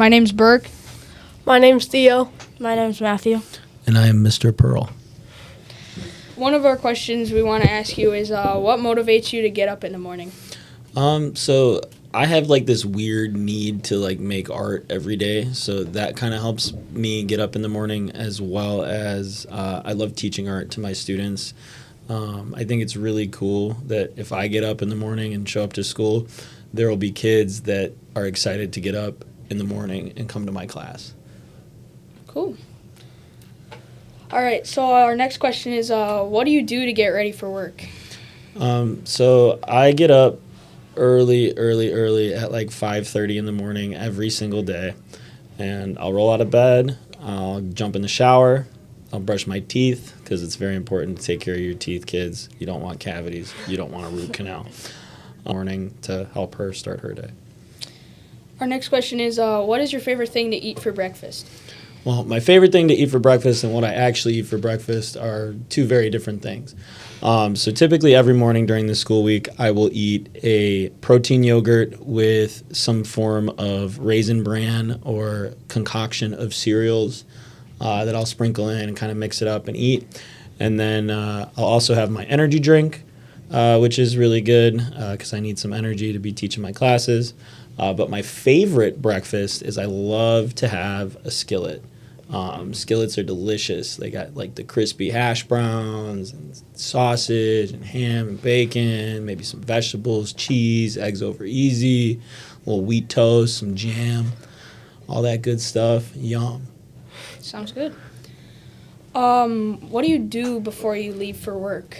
My name's Burke. My name's Theo. My name's Matthew. And I am Mr. Perl. One of our questions we want to ask you is what motivates you to get up in the morning? So I have like this weird need to like make art every day. So that kind of helps me get up in the morning, as well as I love teaching art to my students. I think it's really cool that if I get up in the morning and show up to school, there will be kids that are excited to get up in the morning and come to my class. Cool. All right, so our next question is what do you do to get ready for work? So I get up early at like 5:30 in the morning every single day, and I'll roll out of bed, I'll jump in the shower, I'll brush my teeth, because it's very important to take care of your teeth, kids. You don't want cavities, you don't want a root canal. Morning to help her start her day. Our next question is what is your favorite thing to eat for breakfast? Well, my favorite thing to eat for breakfast and what I actually eat for breakfast are two very different things. So typically every morning during the school week, I will eat a protein yogurt with some form of Raisin Bran or concoction of cereals that I'll sprinkle in and kind of mix it up and eat. And then I'll also have my energy drink, which is really good because I need some energy to be teaching my classes. But my favorite breakfast is I love to have a skillet. Skillets are delicious. They got like the crispy hash browns and sausage and ham and bacon, maybe some vegetables, cheese, eggs over easy, a little wheat toast, some jam, all that good stuff. Yum. Sounds good. What do you do before you leave for work?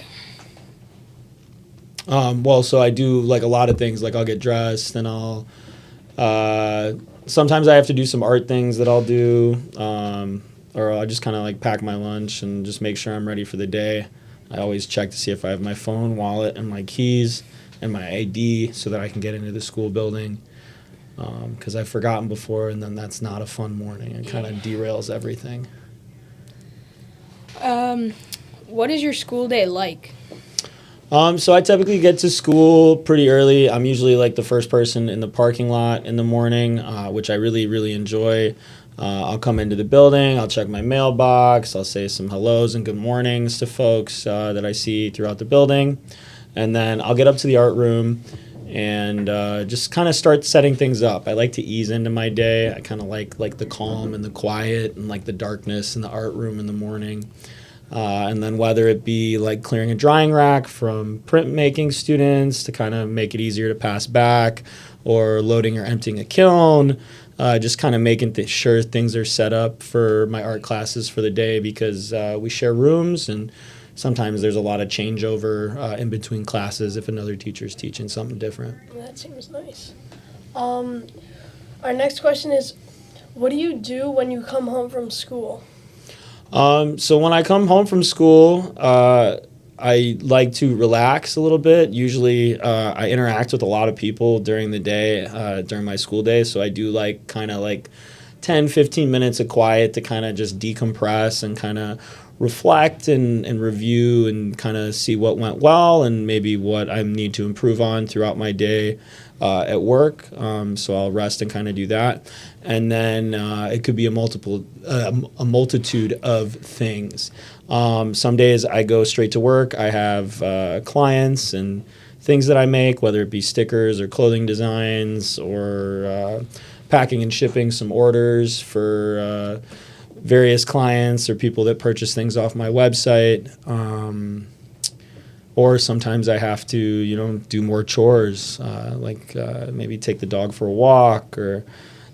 So I do like a lot of things. Like I'll get dressed and I'll sometimes I have to do some art things that I'll do, or I'll just kind of like pack my lunch and just make sure I'm ready for the day. I always check to see if I have my phone, wallet, and my keys and my ID so that I can get into the school building, because I've forgotten before, and then that's not a fun morning. It kind of derails everything. What is your school day like? So I typically get to school pretty early. I'm usually like the first person in the parking lot in the morning, which I really, really enjoy. I'll come into the building, I'll check my mailbox, I'll say some hellos and good mornings to folks that I see throughout the building. And then I'll get up to the art room and just kind of start setting things up. I like to ease into my day. I kind of like the calm and the quiet and like the darkness in the art room in the morning. And then whether it be like clearing a drying rack from printmaking students to kind of make it easier to pass back, or loading or emptying a kiln, just kind of making sure things are set up for my art classes for the day, because we share rooms and sometimes there's a lot of changeover in between classes if another teacher's teaching something different. That seems nice. Our next question is, what do you do when you come home from school? So when I come home from school, I like to relax a little bit. Usually I interact with a lot of people during the day, during my school day. So I do like kind of like 10, 15 minutes of quiet to kind of just decompress and kind of reflect and review and kind of see what went well and maybe what I need to improve on throughout my day at work. So I'll rest and kind of do that. And then it could be a multitude of things. Some days I go straight to work. I have clients and things that I make, whether it be stickers or clothing designs or packing and shipping some orders for various clients or people that purchase things off my website. Or sometimes I have to, do more chores, like maybe take the dog for a walk, or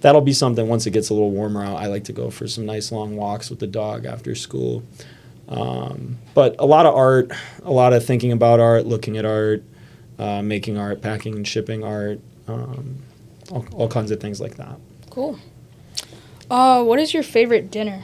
that'll be something once it gets a little warmer out. I like to go for some nice long walks with the dog after school. But a lot of art, a lot of thinking about art, looking at art, making art, packing and shipping art, all kinds of things like that. Cool. What is your favorite dinner?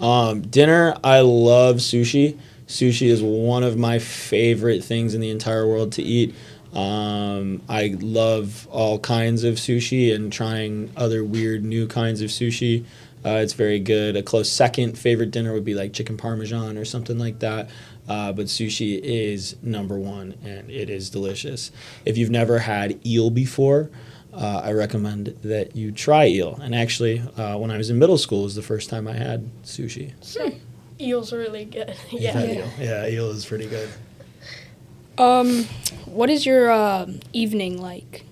Dinner, I love sushi. Sushi is one of my favorite things in the entire world to eat. I love all kinds of sushi and trying other weird new kinds of sushi. It's very good. A close second favorite dinner would be like chicken parmesan or something like that. But sushi is number one, and it is delicious. If you've never had eel before, I recommend that you try eel. And actually, when I was in middle school, was the first time I had sushi. Eel's really good. You've Yeah. had eel. Yeah, eel is pretty good. What is your evening like?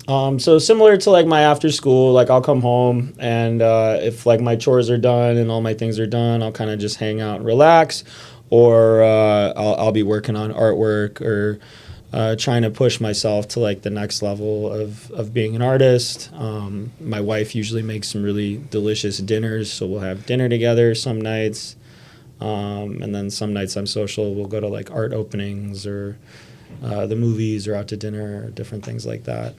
So similar to like my after school, like I'll come home and if like my chores are done and all my things are done, I'll kind of just hang out and relax, or I'll be working on artwork or trying to push myself to like the next level of being an artist. My wife usually makes some really delicious dinners, so we'll have dinner together some nights, and then some nights I'm social. We'll go to like art openings or the movies or out to dinner or different things like that.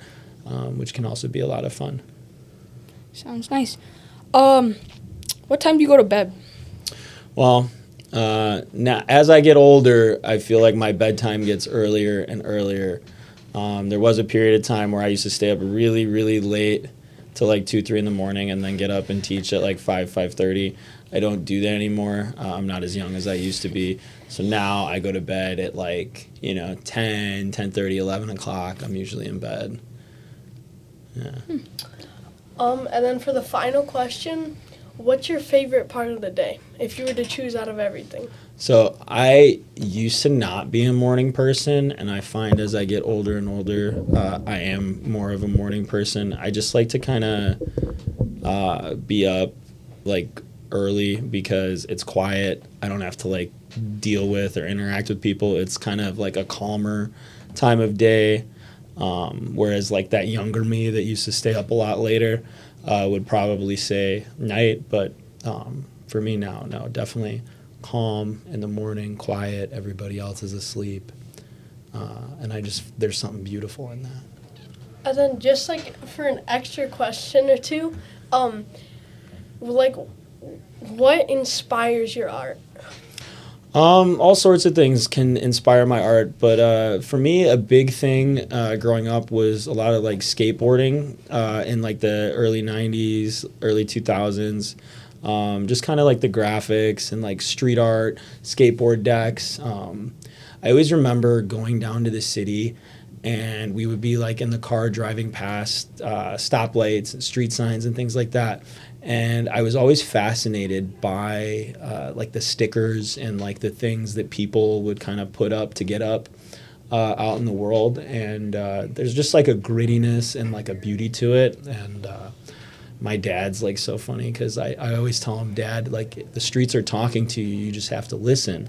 Which can also be a lot of fun. Sounds nice. What time do you go to bed? Well, now as I get older, I feel like my bedtime gets earlier and earlier. There was a period of time where I used to stay up really, really late till like 2, 3 in the morning and then get up and teach at like 5, 5:30. I don't do that anymore. I'm not as young as I used to be. So now I go to bed at like, 10, 10:30, 11 o'clock. I'm usually in bed. Yeah. And then for the final question, what's your favorite part of the day if you were to choose out of everything? So I used to not be a morning person, and I find as I get older and older, I am more of a morning person. I just like to kind of be up like early because it's quiet. I don't have to like deal with or interact with people. It's kind of like a calmer time of day. Whereas like that younger me that used to stay up a lot later would probably say night, but for me now, no, definitely calm in the morning, quiet, everybody else is asleep, and there's something beautiful in that. And then just like for an extra question or two, like what inspires your art? All sorts of things can inspire my art, but for me, a big thing growing up was a lot of like skateboarding in like the early 90s, early 2000s. Just kind of like the graphics and like street art, skateboard decks. I always remember going down to the city and we would be like in the car driving past stoplights and street signs and things like that. And I was always fascinated by like the stickers and like the things that people would kind of put up to get up out in the world. And there's just like a grittiness and like a beauty to it. And my dad's like so funny because I always tell him, Dad, like the streets are talking to you. You just have to listen.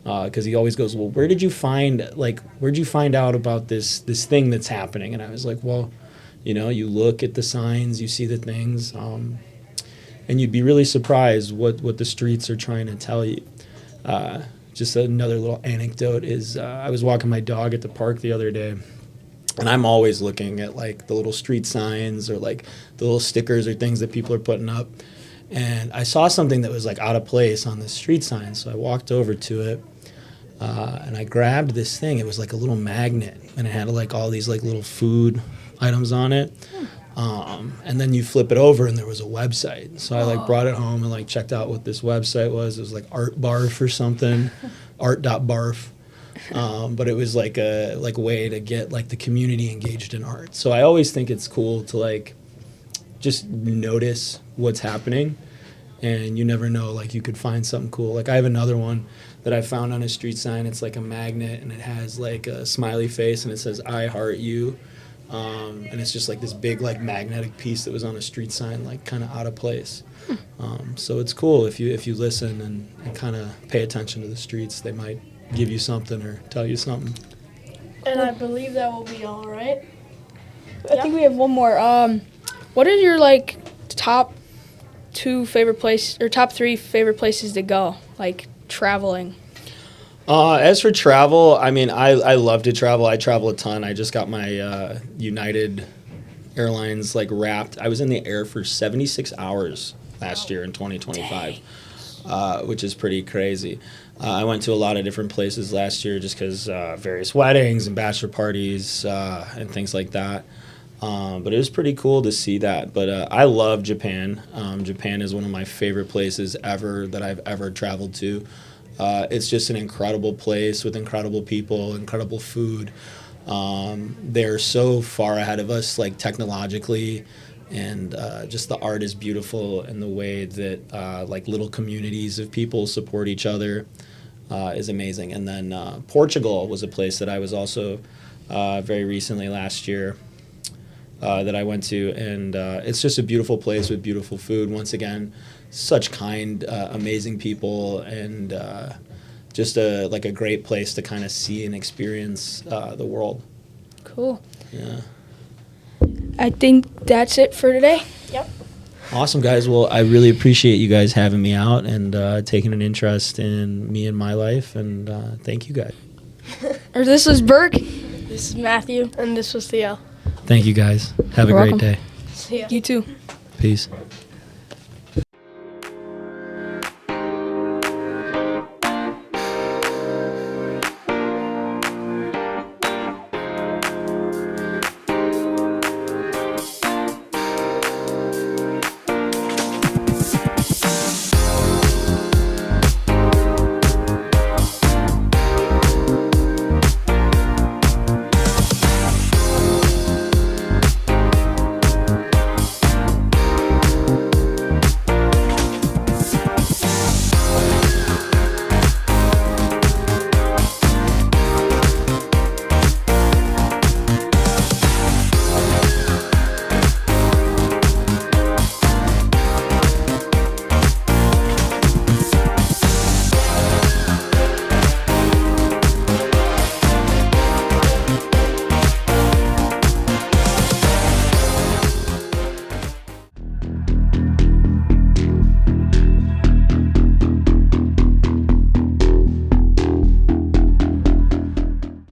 Because he always goes, well, where'd you find out about this thing that's happening? And I was like, well, you look at the signs, you see the things. And you'd be really surprised what the streets are trying to tell you. Just another little anecdote is I was walking my dog at the park the other day, and I'm always looking at like the little street signs or like the little stickers or things that people are putting up. And I saw something that was like out of place on the street sign, so I walked over to it and I grabbed this thing. It was like a little magnet, and it had like all these like little food items on it. And then you flip it over and there was a website. So I like brought it home and like checked out what this website was. It was like Art Barf or something, art.barf. But it was like a way to get like the community engaged in art. So I always think it's cool to like just notice what's happening, and you never know, like you could find something cool. Like I have another one that I found on a street sign. It's like a magnet and it has like a smiley face and it says I heart you. And it's just like this big like magnetic piece that was on a street sign, like kind of out of place. So it's cool if you listen and kind of pay attention to the streets. They might give you something or tell you something. And I believe that will be all right. I think we have one more. What are your like top 2 favorite places or top 3 favorite places to go, like traveling? As for travel, I mean, I love to travel. I travel a ton. I just got my United Airlines like wrapped. I was in the air for 76 hours last year in 2025, which is pretty crazy. I went to a lot of different places last year just because various weddings and bachelor parties and things like that. But it was pretty cool to see that. But I love Japan. Japan is one of my favorite places ever that I've ever traveled to. It's just an incredible place with incredible people, incredible food. They're so far ahead of us, like technologically, and just the art is beautiful, and the way that like little communities of people support each other is amazing. And then Portugal was a place that I was also very recently last year that I went to, and it's just a beautiful place with beautiful food. Once again, such kind, amazing people, and just like a great place to kind of see and experience the world. Cool. Yeah. I think that's it for today. Yep. Awesome, guys. Well, I really appreciate you guys having me out and taking an interest in me and my life, and thank you guys. Or this is Burke. This is Matthew. And this was Theo. Thank you, guys. Have a You're great welcome. day. See ya. You too. Peace.